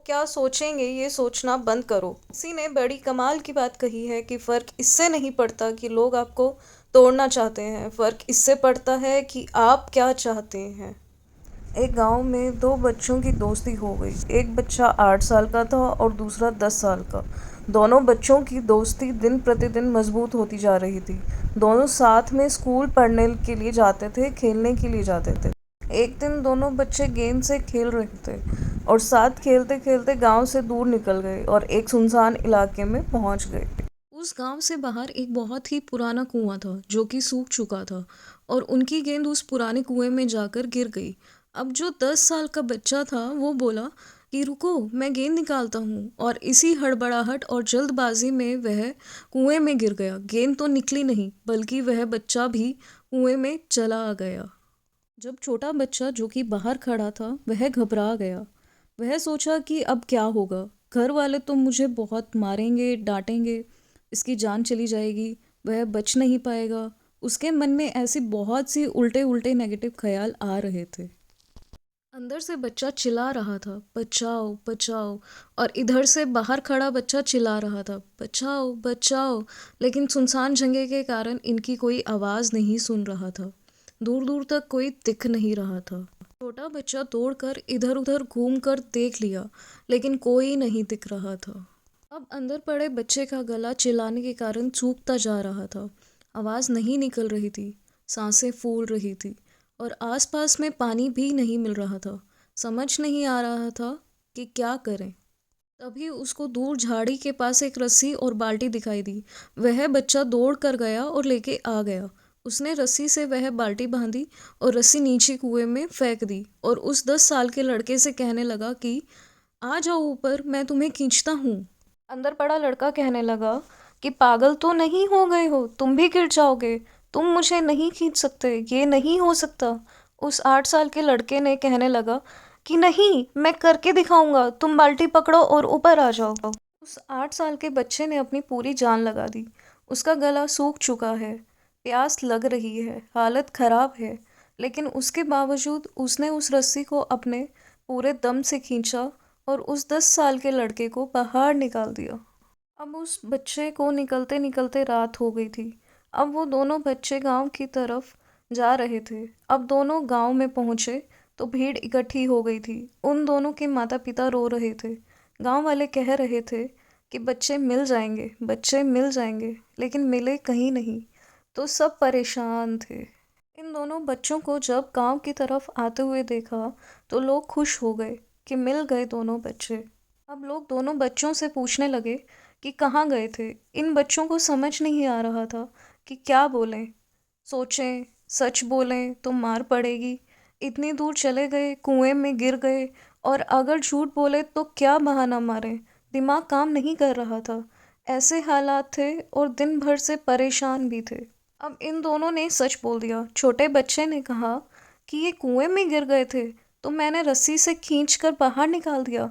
लोग क्या सोचेंगे ये सोचना बंद करो। किसी ने बड़ी कमाल की बात कही है कि फ़र्क इससे नहीं पड़ता कि लोग आपको तोड़ना चाहते हैं, फ़र्क इससे पड़ता है कि आप क्या चाहते हैं। एक गांव में दो बच्चों की दोस्ती हो गई। एक बच्चा 8 साल का था और दूसरा 10 साल का। दोनों बच्चों की दोस्ती दिन प्रतिदिन मजबूत होती जा रही थी। दोनों साथ में स्कूल पढ़ने के लिए जाते थे, खेलने के लिए जाते थे। एक दिन दोनों बच्चे गेंद से खेल रहे थे और साथ खेलते खेलते गांव से दूर निकल गए और एक सुनसान इलाके में पहुंच गए। उस गांव से बाहर एक बहुत ही पुराना कुआं था जो कि सूख चुका था और उनकी गेंद उस पुराने कुएं में जाकर गिर गई। अब जो 10 साल का बच्चा था वो बोला कि रुको, मैं गेंद निकालता हूँ, और इसी हड़बड़ाहट और जल्दबाजी में वह कुएं में गिर गया। गेंद तो निकली नहीं बल्कि वह बच्चा भी कुएं में चला आ गया। जब छोटा बच्चा जो कि बाहर खड़ा था वह घबरा गया। वह सोचा कि अब क्या होगा, घर वाले तो मुझे बहुत मारेंगे, डांटेंगे, इसकी जान चली जाएगी, वह बच नहीं पाएगा। उसके मन में ऐसी बहुत सी उल्टे उल्टे नेगेटिव ख्याल आ रहे थे। अंदर से बच्चा चिल्ला रहा था, बचाओ बचाओ, और इधर से बाहर खड़ा बच्चा चिल्ला रहा था, बचाओ बचाओ। लेकिन सुनसान जगह के कारण इनकी कोई आवाज़ नहीं सुन रहा था। दूर दूर तक कोई दिख नहीं रहा था। छोटा बच्चा दौड़कर इधर उधर घूम कर देख लिया, लेकिन कोई नहीं दिख रहा था। अब अंदर पड़े बच्चे का गला चिल्लाने के कारण सूखता जा रहा था। आवाज़ नहीं निकल रही थी, सांसें फूल रही थी, और आसपास में पानी भी नहीं मिल रहा था। समझ नहीं आ रहा था कि क्या करें। तभी उसको दूर झाड़ी के पास एक रस्सी और बाल्टी दिखाई दी। वह बच्चा दौड़ कर गया और लेके आ गया। उसने रस्सी से वह बाल्टी बांधी और रस्सी नीचे कुएं में फेंक दी और उस 10 साल के लड़के से कहने लगा कि आ जाओ ऊपर, मैं तुम्हें खींचता हूँ। अंदर पड़ा लड़का कहने लगा कि पागल तो नहीं हो गए हो, तुम भी गिर जाओगे, तुम मुझे नहीं खींच सकते, ये नहीं हो सकता। उस 8 साल के लड़के ने कहने लगा कि नहीं, मैं करके दिखाऊंगा, तुम बाल्टी पकड़ो और ऊपर आ जाओ। उस 8 साल के बच्चे ने अपनी पूरी जान लगा दी। उसका गला सूख चुका है, प्यास लग रही है, हालत खराब है, लेकिन उसके बावजूद उसने उस रस्सी को अपने पूरे दम से खींचा और उस 10 साल के लड़के को बाहर निकाल दिया। अब उस बच्चे को निकलते निकलते रात हो गई थी। अब वो दोनों बच्चे गांव की तरफ जा रहे थे। अब दोनों गांव में पहुंचे तो भीड़ इकट्ठी हो गई थी। उन दोनों के माता पिता रो रहे थे। गांव वाले कह रहे थे कि बच्चे मिल जाएंगे, बच्चे मिल जाएंगे, लेकिन मिले कहीं नहीं। तो सब परेशान थे। इन दोनों बच्चों को जब गांव की तरफ आते हुए देखा तो लोग खुश हो गए कि मिल गए दोनों बच्चे। अब लोग दोनों बच्चों से पूछने लगे कि कहाँ गए थे। इन बच्चों को समझ नहीं आ रहा था कि क्या बोलें। सोचें, सच बोलें तो मार पड़ेगी, इतनी दूर चले गए, कुएं में गिर गए, और अगर झूठ बोले तो क्या बहाना मारें। दिमाग काम नहीं कर रहा था। ऐसे हालात थे और दिन भर से परेशान भी थे। अब इन दोनों ने सच बोल दिया। छोटे बच्चे ने कहा कि ये कुएं में गिर गए थे तो मैंने रस्सी से खींच कर बाहर निकाल दिया।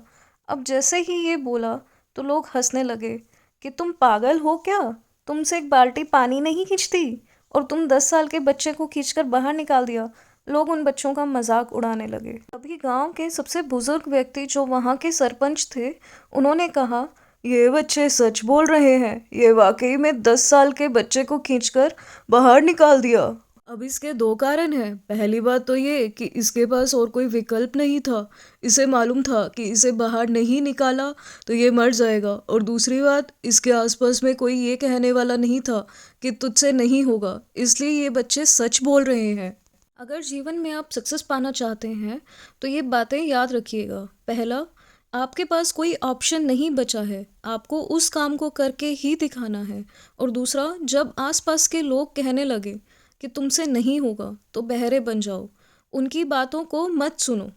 अब जैसे ही ये बोला तो लोग हंसने लगे कि तुम पागल हो क्या, तुमसे एक बाल्टी पानी नहीं खींचती और तुम 10 साल के बच्चे को खींचकर बाहर निकाल दिया। लोग उन बच्चों का मजाक उड़ाने लगे। अभी गांव के सबसे बुजुर्ग व्यक्ति जो वहां के सरपंच थे, उन्होंने कहा, ये बच्चे सच बोल रहे हैं, ये वाकई में 10 साल के बच्चे को खींचकर बाहर निकाल दिया। अब इसके दो कारण हैं। पहली बात तो ये कि इसके पास और कोई विकल्प नहीं था। इसे मालूम था कि इसे बाहर नहीं निकाला तो ये मर जाएगा, और दूसरी बात, इसके आसपास में कोई ये कहने वाला नहीं था कि तुझसे नहीं होगा, इसलिए ये बच्चे सच बोल रहे हैं। अगर जीवन में आप सक्सेस पाना चाहते हैं तो ये बातें याद रखिएगा। पहला, आपके पास कोई ऑप्शन नहीं बचा है, आपको उस काम को करके ही दिखाना है। और दूसरा, जब आसपास के लोग कहने लगे कि तुमसे नहीं होगा तो बहरे बन जाओ, उनकी बातों को मत सुनो।